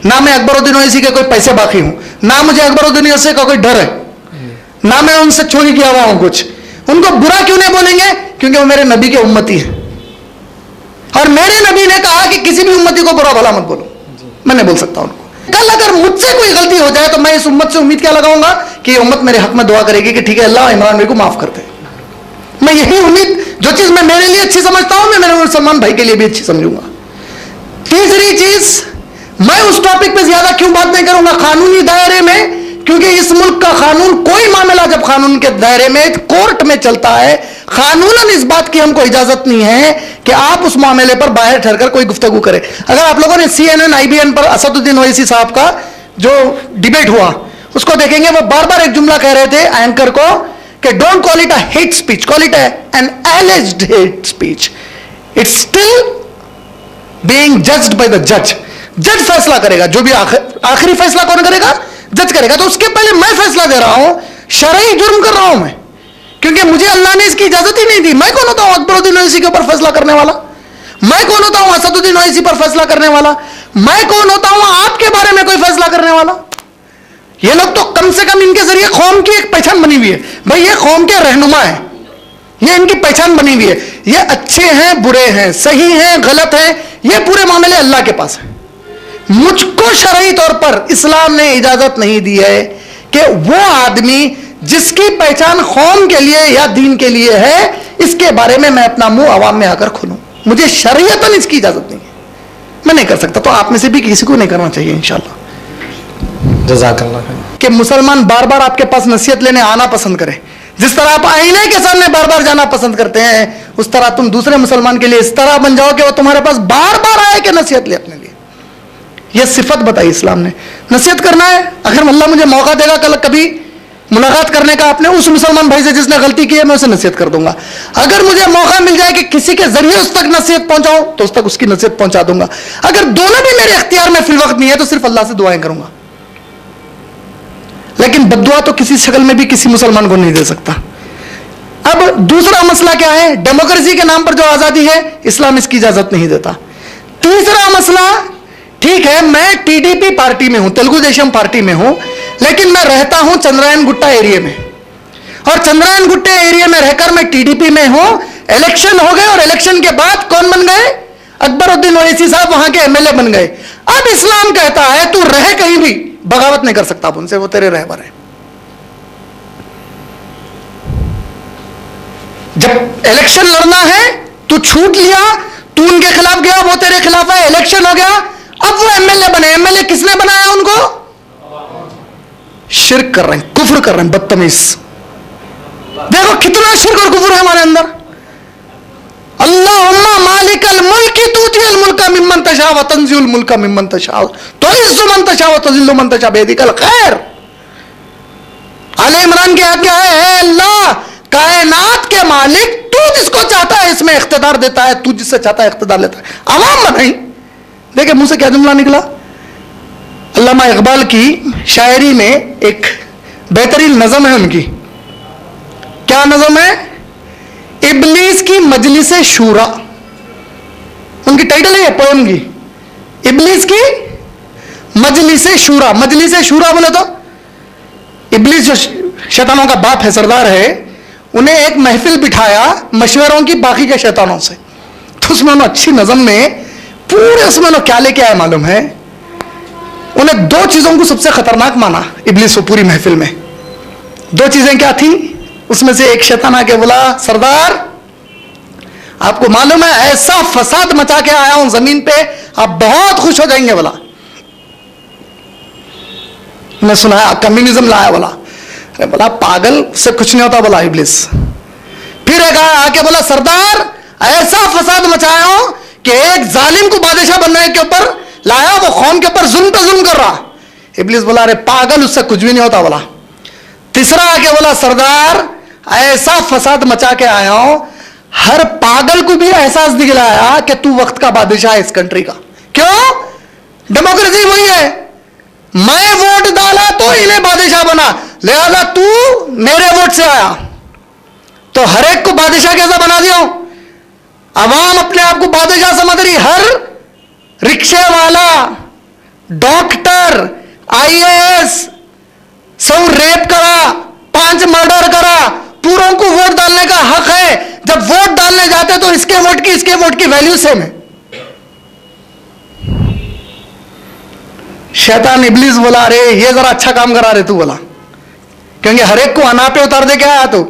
ना मैं अकबरुद्दीन ओवैसी के कोई पैसे बाकी हूं, ना मुझे अकबरुद्दीन ओवैसी का कोई डर है, ना मैं उनसे चोरी किया हुआ हूं कुछ। उनको बुरा क्यों नहीं बोलेंगे? क्योंकि वो मेरे नबी के उम्मती है, और मेरे नबी ने कहा कि किसी भी उम्मती को बुरा भला मत बोलो। मैं नहीं बोल सकता उनको। कल अगर मुझसे कोई गलती हो जाए तो मैं इस उम्मत से उम्मीद क्या लगाऊंगा कि ये उम्मत मेरे हक में दुआ करेगी कि ठीक है अल्लाह इमरान भाई को माफ कर दे। मैं यही उम्मीद, जो चीज मैं मेरे लिए अच्छी समझता हूं मैं मेरे सलमान भाई के लिए भी अच्छी समझूंगा। तीसरी चीज, मैं उस टॉपिक पे ज्यादा क्यों बात नहीं करूंगा कानूनी दायरे में, क्योंकि इस मुल्क का कानून, कोई मामला जब कानून के दायरे में कोर्ट में चलता है, कानूनन इस बात की हमको इजाजत नहीं है कि आप उस मामले पर बाहर ठहरकर कोई गुफ्तगू करें। अगर आप लोगों ने CNN IBN पर असदुद्दीन ओवैसी साहब का जो डिबेट हुआ उसको देखेंगे, वो बार बार एक जुमला कह रहे थे एंकर को कि don't call it a hate speech, call it N एलिज्ड hate speech, it's still being judged by the जज। जज फैसला करेगा, जो भी आखिरी फैसला कौन करेगा? जज करेगा। तो उसके पहले मैं फैसला दे रहा हूं, शरई जुर्म कर रहा हूं मैं, क्योंकि मुझे अल्लाह ने इसकी इजाजत ही नहीं दी। मैं कौन होता हूं अकबरुद्दीन ओवैसी के ऊपर फैसला करने वाला? मैं कौन होता हूं असदुद्दीन ओवैसी पर फैसला करने वाला? मैं कौन होता हूं आपके बारे में कोई फैसला करने वाला? ये लोग तो कम से कम इनके जरिए कौम की एक पहचान बनी हुई है। भाई ये कौम के रहनुमा है, ये इनकी पहचान बनी हुई है। ये अच्छे हैं, बुरे हैं, सही हैं, गलत हैं, ये पूरे मामले अल्लाह के पास है। मुझको शरई तौर पर इस्लाम ने इजाजत नहीं दी है कि वो आदमी जिसकी पहचान कौम के लिए या दीन के लिए है, इसके बारे में मैं अपना मुंह आवाम में आकर खोलूं। मुझे शरीयतन इसकी इजाजत नहीं है, मैं नहीं कर सकता। तो आप में से भी किसी को नहीं करना चाहिए इंशाल्लाह। जज़ाकल्लाह खैर। कि मुसलमान बार बार आपके पास नसीहत लेने आना पसंद करें। जिस तरह आप आईने के सामने बार बार जाना पसंद करते हैं, उस तरह तुम दूसरे मुसलमान के लिए इस तरह बन जाओ कि वो तुम्हारे पास बार बार आए कि नसीहत ले अपने लिए। यह सिफत बताई इस्लाम ने। नसीहत करना है, अगर अल्लाह मुझे मौका देगा कल कभी मुलाकात करने का अपने उस मुसलमान भाई से जिसने गलती की है, मैं उसे नसीहत कर दूंगा। अगर मुझे मौका मिल जाए कि किसी के जरिए उस तक नसीहत पहुंचाऊं तो उस तक उसकी नसीहत पहुंचा दूंगा। अगर दोनों भी मेरे इख्तियार में फिल वक्त नहीं है तो सिर्फ अल्लाह से दुआएं करूंगा। लेकिन बद्दुआ तो किसी शक्ल में भी किसी मुसलमान को नहीं दे सकता। अब दूसरा मसला क्या है? डेमोक्रेसी के नाम पर जो आजादी है, इस्लाम इसकी इजाजत नहीं देता। तीसरा मसला, ठीक है मैं TDP पार्टी में हूं, तेलुगु देशम पार्टी में हूं, लेकिन मैं रहता हूं चंद्रायन गुट्टा एरिया में, और चंद्रायन गुट्टे एरिया में रहकर मैं TDP में हूं। इलेक्शन हो गए और इलेक्शन के बाद कौन बन गए? अकबरुद्दीन ओवैसी साहब वहां के MLA बन गए। अब इस्लाम कहता है तू रहे कहीं भी, बगावत नहीं कर सकता उनसे, वो तेरे रहबर है। जब इलेक्शन लड़ना है तू छूट लिया, तू उनके खिलाफ गया, वो तेरे खिलाफ है, इलेक्शन हो गया, अब वो MLA बने। MLA किसने बनाया उनको? शिर्क कर रहे हैं, कुफ्र कर रहे हैं, बदतमीज। देखो कितना शिर्क और कुफ्र है हमारे अंदर। अल्लाहुम्मा मालिकल मुल्की तूतिल मुल्का मिम्मन तशा व तंजिउल मुल्का मिम्मन तशा तुइज्जु मन तशा व तुज़िल्लु मन तशा बियदिकल खैर। आले इमरान की आयत क्या है? अल्लाह कायनात के मालिक, तू जिसको चाहता है इसमें इख्तिदार देता है, तू जिससे चाहता है इख्तिदार लेता है। अवाम बनाई। देखिए मुंह से क्या जुमला निकला। अल्लामा इकबाल की शायरी में एक बेहतरीन नज़म है उनकी। क्या नज़म है? इब्लीस की मजलिसे शूरा, उनकी टाइटल है पोएम की, इब्लीस की मजलिसे शूरा। मजलिसे शूरा बोले तो इब्लीस जो शैतानों का बाप है, सरदार है, उन्हें एक महफिल बिठाया मशवरों की बाकी के शैतानों से। तो उसमें उन्होंने अच्छी नज़म में पूरे उसमें उन्होंने क्या लेके आए मालूम है? उन्हें दो चीजों को सबसे खतरनाक माना इब्लीस को पूरी महफिल में। दो चीजें क्या थी? उसमें से एक शैतान आके बोला, सरदार आपको मालूम है ऐसा फसाद मचा के आया हूं जमीन पे, आप बहुत खुश हो जाएंगे। बोला, मैं सुनाया कम्युनिज्म लाया बोला। अरे बोला पागल से कुछ नहीं होता बोला इब्लिस। फिर एक आके बोला सरदार ऐसा फसाद मचाया हो कि एक जालिम को बादशाह बनने के ऊपर लाया, वो कौम के ऊपर जुल्म पे जुल्म कर रहा। इब्लिस बोला अरे पागल उससे कुछ भी नहीं होता बोला। तीसरा आके बोला सरदार ऐसा फसाद मचा के आया हूं, हर पागल को भी एहसास दिलाया कि तू वक्त का बादशाह है इस कंट्री का। क्यों? डेमोक्रेसी वही है, मैं वोट डाला तो इन्हें बादशाह बना, लिहाजा तू मेरे वोट से आया तो हर एक को बादशाह कैसा बना दिया। अवाम अपने आप को बादशाह समझ रही। हर रिक्शे वाला, डॉक्टर, आईएएस सब रेप करा, 5 मर्डर करा, पूरों को वोट डालने का हक है। जब वोट डालने जाते तो इसके वोट की वैल्यू सेम है। शैतान इब्लिस बोला अरे ये जरा अच्छा काम करा रहे तू बोला, क्योंकि हर एक को अना पे उतार दे क्या आया तो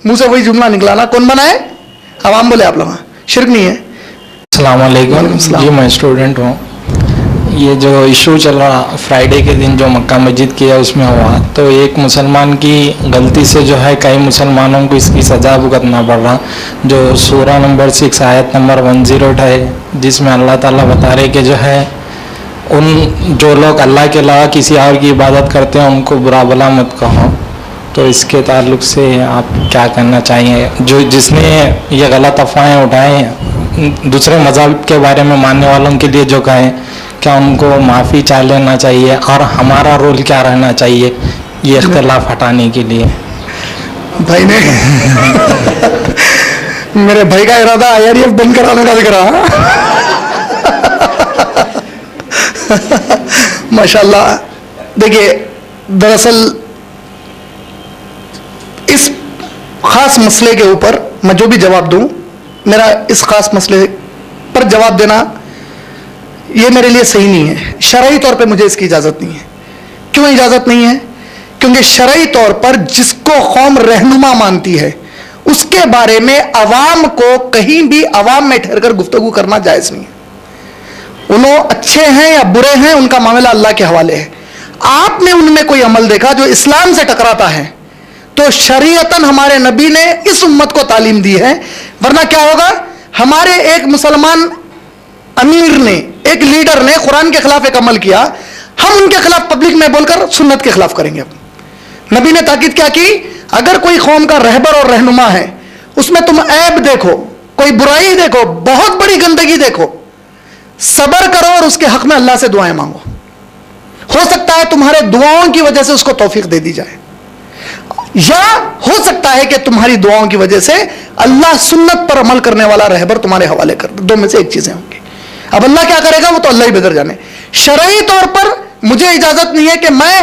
मुंह से वही जुमला निकला ना, कौन बनाए? अवाम बोले आप लोग, शिर्क नहीं है। अस्सलाम वालेकुम जी, मैं स्टूडेंट हूँ। ये जो इशू चल रहा फ्राइडे के दिन जो मक्का मस्जिद किया उसमें हुआ, तो एक मुसलमान की गलती से जो है कई मुसलमानों को इसकी सज़ा भुगतना पड़ रहा। जो सूरा नंबर 6 आयत नंबर 108 है, जिसमें अल्लाह ताला बता रहे कि जो है उन जो लोग अल्लाह के अलावा किसी और की इबादत करते हैं उनको बुरा भला मत कहो। तो इसके ताल्लुक से आप क्या करना चाहिए? जो जिसने ये गलत अफवाहें उठाएं दूसरे मज़हब के बारे में मानने वालों के लिए जो कहें, क्या उनको माफ़ी चाह लेना चाहिए और हमारा रोल क्या रहना चाहिए ये इख्तिलाफ हटाने के लिए? भाई ने मेरे भाई का इरादा IRF बंद कराने का दिख रहा। माशाल्लाह। देखिए दरअसल इस खास मसले के ऊपर मैं जो भी जवाब दूं, मेरा इस खास मसले पर जवाब देना ये मेरे लिए सही नहीं है। शरई तौर पे मुझे इसकी इजाज़त नहीं है। क्यों इजाज़त नहीं है? क्योंकि शरई तौर पर जिसको कौम रहनुमा मानती है उसके बारे में अवाम को कहीं भी अवाम में ठहरकर गुफ्तगू करना जायज़ नहीं है। उन्होंने अच्छे हैं या बुरे हैं उनका मामला अल्लाह के हवाले है। आपने उनमें कोई अमल देखा जो इस्लाम से टकराता है तो शरीयतन हमारे नबी ने इस उम्मत को तालीम दी है, वरना क्या होगा? हमारे एक मुसलमान अमीर ने, एक लीडर ने कुरान के खिलाफ एक अमल किया, हम उनके खिलाफ पब्लिक में बोलकर सुन्नत के खिलाफ करेंगे। नबी ने ताकीद क्या की? अगर कोई कौम का रहबर और रहनुमा है उसमें तुम ऐब देखो, कोई बुराई देखो, बहुत बड़ी गंदगी देखो, सब्र करो और उसके हक में अल्लाह से दुआएं मांगो। हो सकता है तुम्हारे दुआओं की वजह से उसको तौफीक दे दी जाए, या हो सकता है कि तुम्हारी दुआओं की वजह से अल्लाह सुन्नत पर अमल करने वाला रहबर तुम्हारे हवाले कर दे। दो में से एक चीजें होंगी। अब अल्लाह क्या करेगा वो तो अल्लाह ही बेहतर जाने। शरई तौर पर मुझे इजाजत नहीं है कि मैं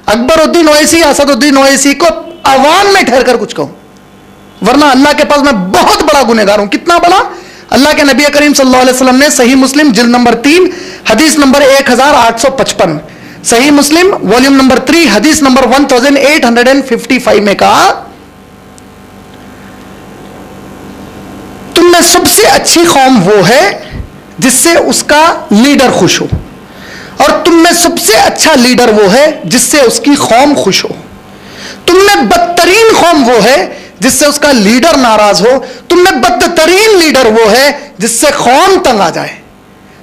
अकबरुद्दीन ओवैसी, असदुद्दीन ओवैसी को अवाम में ठहर कर कुछ कहूं, वरना अल्लाह के पास मैं बहुत बड़ा गुनहगार हूं। कितना बड़ा? अल्लाह के नबी करीम सल्लल्लाहु अलैहि वसल्लम ने सही मुस्लिम जिल्द नंबर 3 हदीस नंबर 1855, सही मुस्लिम वॉल्यूम नंबर 3 हदीस नंबर 1855 में कहा, तुम में सबसे अच्छी कौम वो है जिससे उसका लीडर खुश हो, और तुम में सबसे अच्छा लीडर वो है जिससे उसकी कौम खुश हो। तुम में बदतरीन कौम वो है जिससे उसका लीडर नाराज हो। तुम में बदतरीन लीडर वो है जिससे कौम तंग आ जाए।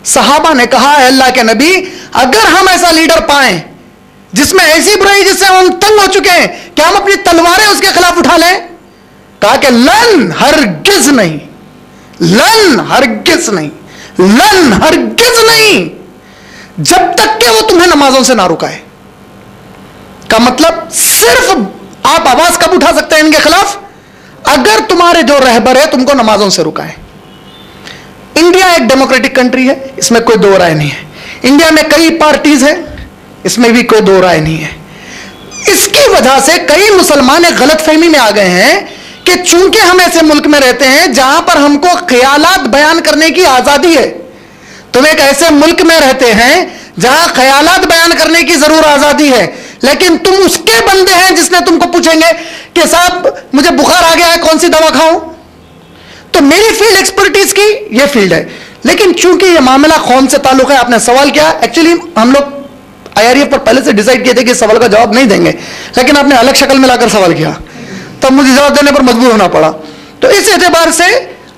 सहाबा ने कहा, अल्लाह के नबी, अगर हम ऐसा लीडर पाएं जिसमें ऐसी बुराई जिससे हम तंग हो चुके हैं, क्या हम अपनी तलवारें उसके खिलाफ उठा लें? कहा कि लन हरगिज नहीं, लन हरगिज नहीं, लन हरगिज नहीं, जब तक कि वो तुम्हें नमाजों से ना रुकाए। का मतलब सिर्फ आप आवाज कब उठा सकते हैं इनके खिलाफ? अगर तुम्हारे जो रहबर है तुमको नमाजों से रुकाए। इंडिया एक डेमोक्रेटिक कंट्री है, इसमें कोई दो राय नहीं है। इंडिया में कई पार्टीज हैं, इसमें भी कोई दो राय नहीं है। इसकी वजह से कई मुसलमान एक गलतफहमी में आ गए हैं कि चूंकि हम ऐसे मुल्क में रहते हैं जहां पर हमको ख्यालात बयान करने की आजादी है। तुम एक ऐसे मुल्क में रहते हैं जहां ख्यालात बयान करने की जरूर आजादी है, लेकिन तुम उसके बंदे हैं जिसने तुमको पूछेंगे कि साहब मुझे बुखार आ गया है, कौन सी दवा खाऊं? तो मेरी फील्ड एक्सपर्टीज की ये फील्ड है, लेकिन चूंकि ये मामला कौम से ताल्लुक है, आपने सवाल किया, एक्चुअली हम लोग IRF पर पहले से डिसाइड किए थे कि इस सवाल का जवाब नहीं देंगे, लेकिन आपने अलग शक्ल में लाकर सवाल किया, तब मुझे जवाब देने पर मजबूर होना पड़ा। तो इस एतबार से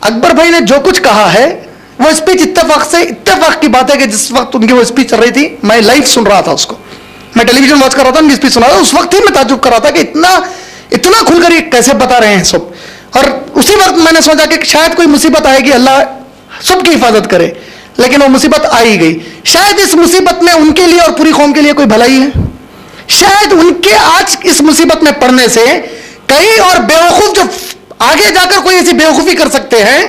अकबर भाई ने जो कुछ कहा है वो स्पीच इत्तेफाक की बात है कि जिस वक्त उनकी वो स्पीच चल रही थी, मैं लाइव सुन रहा था उसको, मैं टेलीविजन वॉच कर रहा था, उनकी स्पीच सुन रहा था, उस वक्त ही मैं ताज्जुब कर रहा था कि इतना खुलकर ये कैसे बता रहे हैं सब। और उसी वक्त मैंने सोचा कि शायद कोई मुसीबत आएगी, अल्लाह सबकी हिफाजत करे, लेकिन वो मुसीबत आ ही गई। शायद इस मुसीबत में उनके लिए और पूरी कौम के लिए कोई भलाई है, शायद उनके आज इस मुसीबत में पड़ने से कई और बेवकूफ जो आगे जाकर कोई ऐसी बेवकूफी कर सकते हैं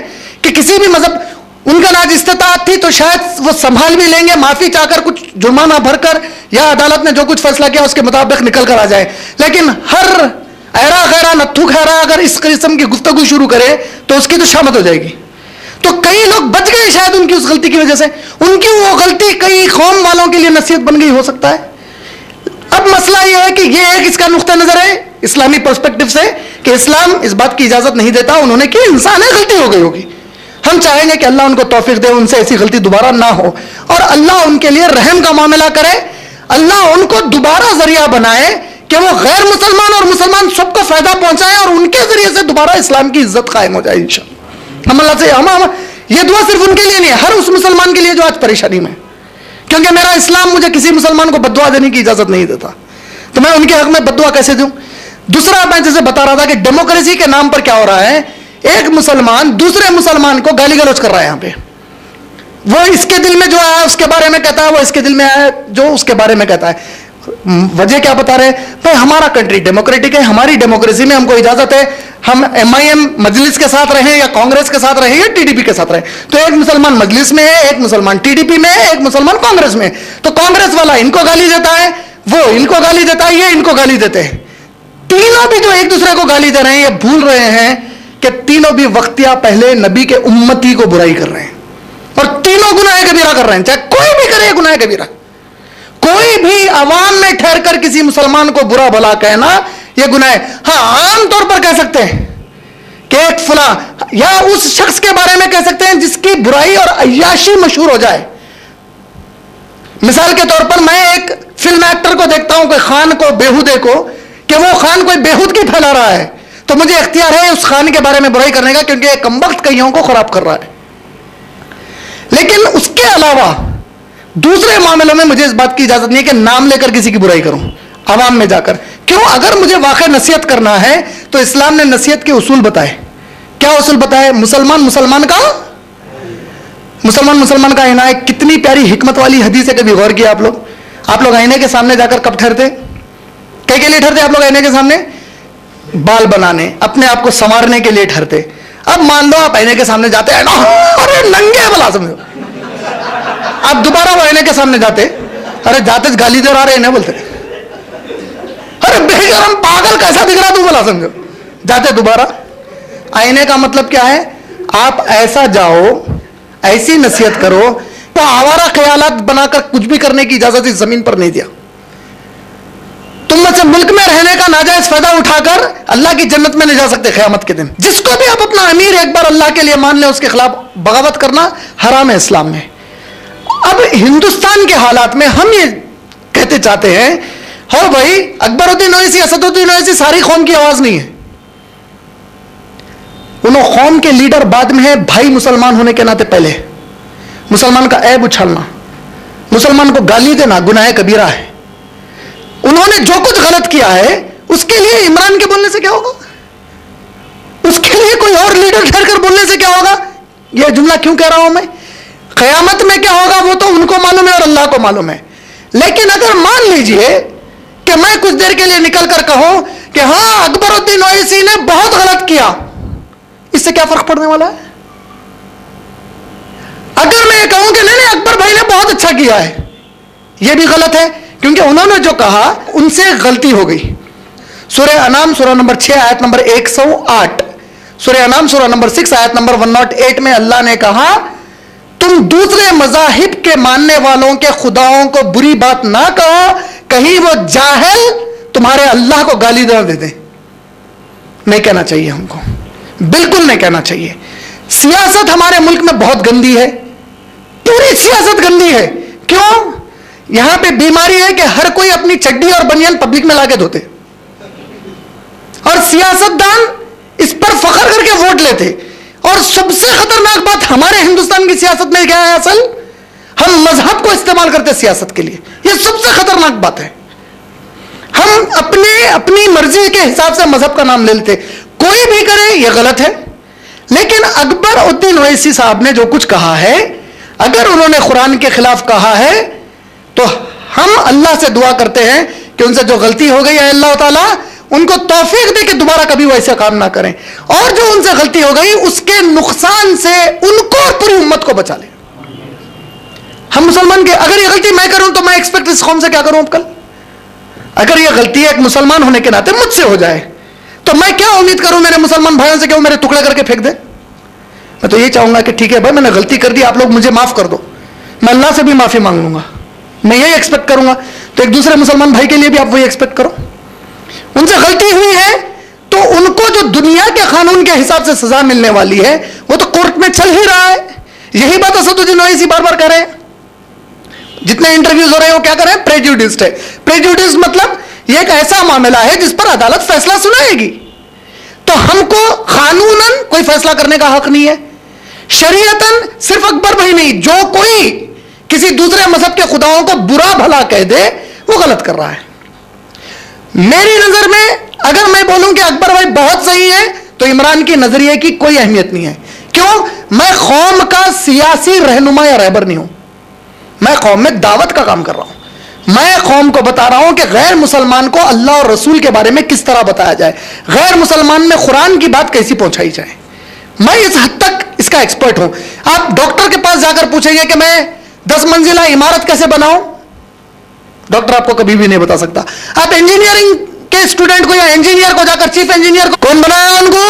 कि किसी भी मजहब, उनका नाज इस्तिताअत थी तो शायद वो संभाल भी लेंगे, माफी चाहकर कुछ जुर्माना भरकर या अदालत ने जो कुछ फैसला किया उसके मुताबिक निकल कर आ जाए। लेकिन हर ऐरा गैरा नत्थु खैरा अगर इस किस्म की गुफ्तगू शुरू करे तो उसकी तो शामत हो जाएगी। तो कई लोग बच गए शायद उनकी उस गलती की वजह से, उनकी वो गलती कई कौम वालों के लिए नसीहत बन गई हो सकता है। अब मसला यह है कि ये एक इसका नुक्ता नजर है इस्लामी पर्सपेक्टिव से कि इस्लाम इस बात की इजाजत नहीं देता, उन्होंने की इंसान है, गलती हो गई होगी, हम चाहेंगे कि अल्लाह उनको तौफीक दे, उनसे ऐसी गलती दोबारा ना हो और अल्लाह उनके लिए रहम का मामला करे, अल्लाह उनको दोबारा जरिया बनाए कि वो गैर मुसलमान और मुसलमान सबको फायदा पहुंचाए और उनके जरिए से दोबारा इस्लाम की इज्जत कायम हो जाए इंशाअल्लाह। हम अल्लाह से हम ये दुआ सिर्फ उनके लिए नहीं है, हर उस मुसलमान के लिए जो आज परेशानी में, क्योंकि मेरा इस्लाम मुझे किसी मुसलमान को बद्दुआ देने की इजाजत नहीं देता, तो मैं उनके हक में बद्दुआ कैसे दूं। दूसरा, मैं जैसे बता रहा था कि डेमोक्रेसी के नाम पर क्या हो रहा है, एक मुसलमान दूसरे मुसलमान को गाली गलौज कर रहा है। यहां पे वो इसके दिल में जो आया उसके बारे में कहता है, वो इसके दिल में आया जो उसके बारे में कहता है। वजह क्या बता रहे हैं भाई, हमारा कंट्री डेमोक्रेटिक है, हमारी डेमोक्रेसी में हमको इजाजत है हम MIM मजलिस के साथ रहें या कांग्रेस के साथ रहें या TDP के साथ रहें। तो एक मुसलमान मजलिस में है, एक मुसलमान TDP में है, एक मुसलमान कांग्रेस में है, तो कांग्रेस वाला इनको गाली देता है, वो इनको गाली देता है, ये इनको गाली देते हैं। तीनों भी जो एक दूसरे को गाली दे रहे हैं, ये भूल रहे हैं कि तीनों भी वक्तिया पहले नबी के उम्मती को बुराई कर रहे हैं और तीनों गुनाह कबीरा कर रहे हैं। चाहे कोई भी करे गुनाह कबीरा, कोई भी अवाम में ठहर कर किसी मुसलमान को बुरा भला कहना यह गुनाह है। हाँ, आम तौर पर कह सकते हैं कि एक फला या उस शख्स के बारे में कह सकते हैं जिसकी बुराई और अय्याशी मशहूर हो जाए। मिसाल के तौर पर मैं एक फिल्म एक्टर को देखता हूं, कोई खान को, बेहुदे को, कि वो खान कोई बेहूदगी फैला रहा है, तो मुझे इख्तियार है उस खान के बारे में बुराई करने का, क्योंकि एक कमबख्त कईयों को खराब कर रहा है। लेकिन उसके अलावा दूसरे मामलों में मुझे इस बात की इजाजत नहीं है कि नाम लेकर किसी की बुराई करूं आवाम में जाकर। क्यों? अगर मुझे वाकई नसीहत करना है तो इस्लाम ने नसीहत के उसूल बताए। क्या उसूल बताए? मुसलमान मुसलमान का आईना है। कितनी प्यारी हिकमत वाली हदीस है, कभी गौर किया आप लोग? आप लोग आईने के सामने जाकर कब ठहरते? क्या के लिए ठहरते आप लोग आईने के सामने? बाल बनाने, अपने आप को संवारने के लिए ठहरते। अब मान लो आप आईने के सामने जाते हैं, अरे नंगे भला समझो, आप दोबारा वो आईने के सामने जाते, अरे जाते गाली दे रहे हैं बोलते, अरे बेशरम पागल कैसा दिख रहा तू बोला समझो, जाते दोबारा। आईने का मतलब क्या है? आप ऐसा जाओ, ऐसी नसीहत करो तो आवारा ख्यालात बनाकर कुछ भी करने की इजाजत इस जमीन पर नहीं दिया। तुम में से मुल्क में रहने का नाजायज फायदा उठाकर अल्लाह की जन्नत में नहीं जा सकते क़यामत के दिन। जिसको भी आप अपना अमीर एक बार अल्लाह के लिए मान ले, उसके खिलाफ बगावत करना हराम है इस्लाम में। अब हिंदुस्तान के हालात में हम ये कहते चाहते हैं, हो भाई अकबरुद्दीन ओवैसी, असदुद्दीन ओवैसी सारी कौम की आवाज नहीं है, उन कौम के लीडर बाद में है। भाई मुसलमान होने के नाते पहले मुसलमान का ऐब उछालना, मुसलमान को गाली देना गुनाह कबीरा है। उन्होंने जो कुछ गलत किया है उसके लिए इमरान के बोलने से क्या होगा? उसके लिए कोई और लीडर ठहर कर बोलने से क्या होगा? यह जुमला क्यों कह रहा हूं मैं? क़यामत में क्या होगा वो तो उनको मालूम है और अल्लाह को मालूम है। लेकिन अगर मान लीजिए कि मैं कुछ देर के लिए निकल कर कहूं कि हां अकबरुद्दीन ओवैसी ने बहुत गलत किया, इससे क्या फर्क पड़ने वाला है? अगर मैं ये कहूं कि नहीं अकबर भाई ने बहुत अच्छा किया है, यह भी गलत है, क्योंकि उन्होंने जो कहा उनसे गलती हो गई। सूरह अनाम सूरह नंबर 6 आयत नंबर 108, सूरह अनाम सूरह नंबर 6 आयत नंबर 108 में अल्लाह ने कहा, तुम दूसरे मज़ाहिब के मानने वालों के खुदाओं को बुरी बात ना कहो, कहीं वो जाहिल तुम्हारे अल्लाह को गाली ना दे दे। नहीं कहना चाहिए हमको, बिल्कुल नहीं कहना चाहिए। सियासत हमारे मुल्क में बहुत गंदी है, पूरी सियासत गंदी है। क्यों? यहां पे बीमारी है कि हर कोई अपनी चड्डी और बनियान पब्लिक में लाके धोते, और सियासतदान इस पर फख्र करके वोट लेते। और सबसे खतरनाक बात हमारे हिंदुस्तान की सियासत में क्या है, असल हम मजहब को इस्तेमाल करते सियासत के लिए। यह सबसे खतरनाक बात है। हम अपनी मर्जी के हिसाब से मजहब का नाम ले लेते, कोई भी करे यह गलत है। लेकिन अकबर उद्दीन ओवैसी साहब ने जो कुछ कहा है, अगर उन्होंने कुरान के खिलाफ कहा है तो हम अल्लाह से दुआ करते हैं कि उनसे जो गलती हो गई है अल्लाह ताला उनको तौफीक दे कि दोबारा कभी वैसे काम ना करें, और जो उनसे गलती हो गई उसके नुकसान से उनको और पूरी उम्मत को बचा ले। हम मुसलमान के अगर ये गलती मैं करूं तो मैं एक्सपेक्ट इस कौम से क्या करूं अब कल? अगर ये गलती एक मुसलमान होने के नाते मुझसे हो जाए तो मैं क्या उम्मीद करूं मेरे मुसलमान भाइयों से कि वो मेरे टुकड़े करके फेंक दे? मैं तो ये चाहूंगा कि ठीक है भाई, मैंने गलती कर दी, आप लोग मुझे माफ कर दो, मैं अल्लाह से भी माफी मांग लूंगा, मैं यही एक्सपेक्ट करूंगा। तो एक दूसरे मुसलमान भाई के लिए भी आप वही एक्सपेक्ट करो। उनसे गलती हुई है तो उनको जो दुनिया के कानून के हिसाब से सजा मिलने वाली है वो तो कोर्ट में चल ही रहा है। यही बात असदुद्दीन ओवैसी बार बार कह रहे हैं, जितने इंटरव्यूज हो रहे हैं वो क्या कर रहे हैं, प्रेजुडिस्ड है। प्रेजुडिस्ड मतलब ये एक ऐसा मामला है जिस पर अदालत फैसला सुनाएगी, तो हमको कानूनन कोई फैसला करने का हक नहीं है। शरीयतन सिर्फ अकबर भाई नहीं, जो कोई किसी दूसरे मजहब के खुदाओं को बुरा भला कह दे वो गलत कर रहा है। मेरी नजर में अगर मैं बोलूं कि अकबर भाई बहुत सही है तो इमरान की नजरिए की कोई अहमियत नहीं है। क्यों? मैं कौम का सियासी रहनुमा या रहबर नहीं हूं, मैं कौम में दावत का काम कर रहा हूं। मैं कौम को बता रहा हूं कि गैर मुसलमान को अल्लाह और रसूल के बारे में किस तरह बताया जाए, गैर मुसलमान में कुरान की बात कैसी पहुंचाई जाए। मैं इस हद तक इसका एक्सपर्ट हूं। आप डॉक्टर के पास जाकर पूछेंगे कि मैं 10 मंजिला इमारत कैसे बनाऊं, डॉक्टर आपको कभी भी नहीं बता सकता। आप इंजीनियरिंग के स्टूडेंट को या इंजीनियर को जाकर चीफ इंजीनियर को कौन बनाया उनको?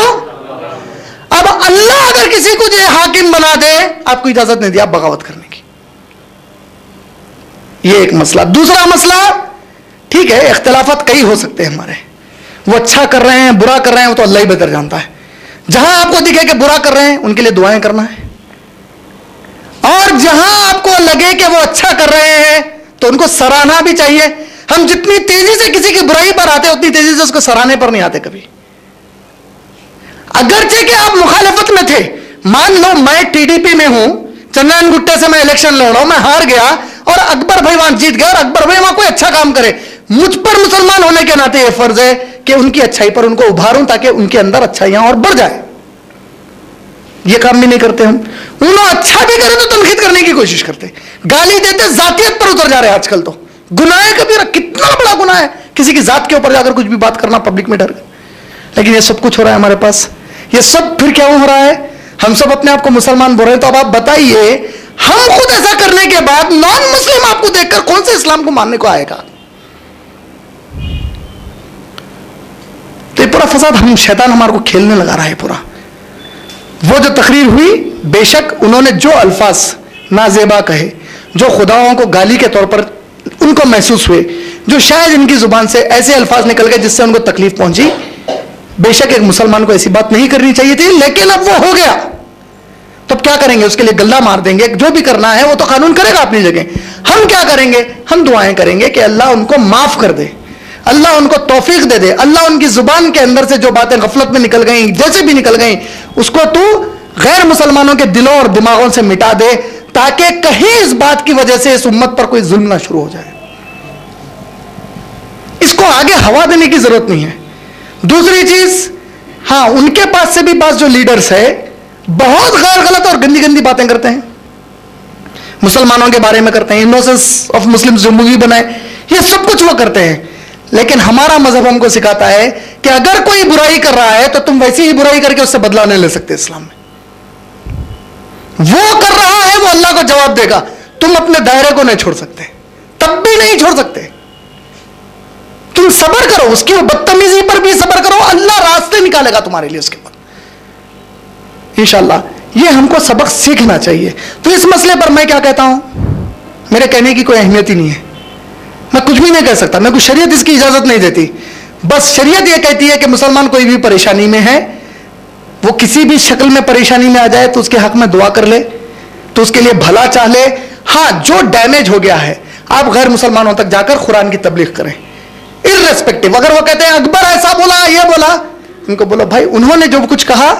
अब अल्लाह अगर किसी को जो हाकिम बना दे, आपको इजाजत नहीं दी आप बगावत करने की। ये एक मसला। दूसरा मसला, ठीक है इख्तिलाफात कई हो सकते हैं हमारे, वो अच्छा कर रहे हैं बुरा कर रहे हैं वो तो अल्लाह ही बेहतर जानता है। जहां आपको दिखे कि बुरा कर रहे हैं उनके लिए दुआएं करना है, और जहां आपको लगे कि वो अच्छा कर रहे हैं तो उनको सराहना भी चाहिए। हम जितनी तेजी से किसी की बुराई पर आते उतनी तेजी से उसको सराहने पर नहीं आते कभी। अगरचे कि आप मुखालिफत में थे, मान लो मैं टीडीपी में हूं, चंद्रन गुट्टे से मैं इलेक्शन लड़ रहा हूं, मैं हार गया और अकबर भाई वहां जीत गया और अकबर भाई वहां कोई अच्छा काम करे, मुझ पर मुसलमान होने के नाते यह फर्ज है कि उनकी अच्छाई पर उनको उभारूं ताकि उनके अंदर अच्छाइयां और बढ़ जाए। ये काम भी नहीं करते हम। उन्होंने अच्छा भी करे तो तनकीद करने की कोशिश करते, गाली देते, जातियत पर उतर जा रहे हैं आजकल। तो गुनाह है कबीरा, कितना बड़ा गुनाह है किसी की जात के ऊपर जाकर कुछ भी बात करना पब्लिक में डर गए। लेकिन ये सब कुछ हो रहा है हमारे पास। ये सब फिर क्या हो रहा है, हम सब अपने आप को मुसलमान बोल रहे हैं। तो अब आप बताइए, हम खुद ऐसा करने के बाद नॉन मुस्लिम आपको देखकर कौन से इस्लाम को मानने को आएगा? तो ये पूरा फसाद हम शैतान हमारे को खेलने लगा रहा है पूरा। वो जो तकरीर हुई, बेशक उन्होंने जो अल्फाज नाजेबा कहे, जो खुदाओं को गाली के तौर पर उनको महसूस हुए, जो शायद इनकी जुबान से ऐसे अल्फाज निकल गए जिससे उनको तकलीफ पहुंची, बेशक एक मुसलमान को ऐसी बात नहीं करनी चाहिए थी, लेकिन अब वो हो गया तो अब क्या करेंगे? उसके लिए गल्ला मार देंगे? जो भी करना है वो तो कानून करेगा अपनी जगह। हम क्या करेंगे? हम दुआएं करेंगे कि अल्लाह उनको माफ कर दे, अल्लाह उनको तौफीक दे दे, अल्लाह उनकी जुबान के अंदर से जो बातें गफलत में निकल गई, जैसे भी निकल गई, उसको तू गैर मुसलमानों के दिलों और दिमागों से मिटा दे, ताकि कहीं इस बात की वजह से इस उम्मत पर कोई जुल्म ना शुरू हो जाए। इसको आगे हवा देने की जरूरत नहीं है। दूसरी चीज, हाँ उनके पास से भी पास जो लीडर्स है बहुत गैर गलत और गंदी गंदी बातें करते हैं, मुसलमानों के बारे में करते हैं, इनोसेंस ऑफ मुस्लिम्स जो मूवी बनाए, ये सब कुछ वो करते हैं। लेकिन हमारा मजहब हमको सिखाता है कि अगर कोई बुराई कर रहा है तो तुम वैसी ही बुराई करके उससे बदला नहीं ले सकते। इस्लाम में वो कर रहा है वो अल्लाह को जवाब देगा, तुम अपने दायरे को नहीं छोड़ सकते, तब भी नहीं छोड़ सकते। तुम सब्र करो, उसकी वो बदतमीजी पर भी सब्र करो, अल्लाह रास्ते निकालेगा तुम्हारे लिए उसके बाद इंशाअल्लाह। ये हमको सबक सीखना चाहिए। तो इस मसले पर मैं क्या कहता हूं, मेरे कहने की कोई अहमियत ही नहीं है, मैं कुछ भी नहीं कह सकता, मैं कुछ शरीयत इसकी इजाजत नहीं देती। बस शरीयत यह कहती है कि मुसलमान कोई भी परेशानी में है, वो किसी भी शक्ल में परेशानी में आ जाए तो उसके हक में दुआ कर ले, तो उसके लिए भला चाह ले। हाँ जो डैमेज हो गया है, आप गैर मुसलमानों तक जाकर कुरान की तबलीग करें, इर्रेस्पेक्टिव। अगर वो कहते हैं अकबर ऐसा बोला, ये बोला, उनको बोलो भाई उन्होंने जो कुछ कहा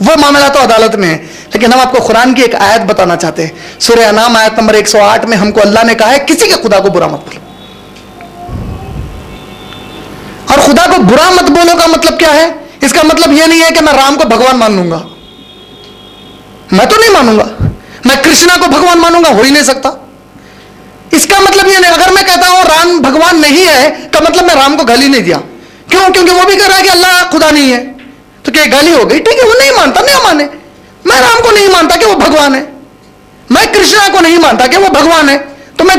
वो मामला तो अदालत में है, लेकिन हम आपको कुरान की एक आयत बताना चाहते हैं। सूरह अनाम आयत नंबर 108 में हमको अल्लाह ने कहा है किसी के खुदा को बुरा मत बोलो। और खुदा को बुरा मत बोलो का मतलब क्या है? इसका मतलब यह नहीं है कि मैं राम को भगवान मान लूंगा, मैं तो नहीं मानूंगा। मैं कृष्णा को भगवान मानूंगा, हो ही नहीं सकता। इसका मतलब यह नहीं, अगर मैं कहता हूं राम भगवान नहीं है का मतलब मैं राम को गाली नहीं दिया। क्यों? क्योंकि वो भी कह रहा है कि अल्लाह खुदा नहीं है, तो क्या गाली हो गई? ठीक है, वो नहीं मानता, नहीं माने। मैं राम को नहीं मानता कि वो भगवान है, मैं कृष्णा को नहीं मानता कि वो भगवान है, तो मैं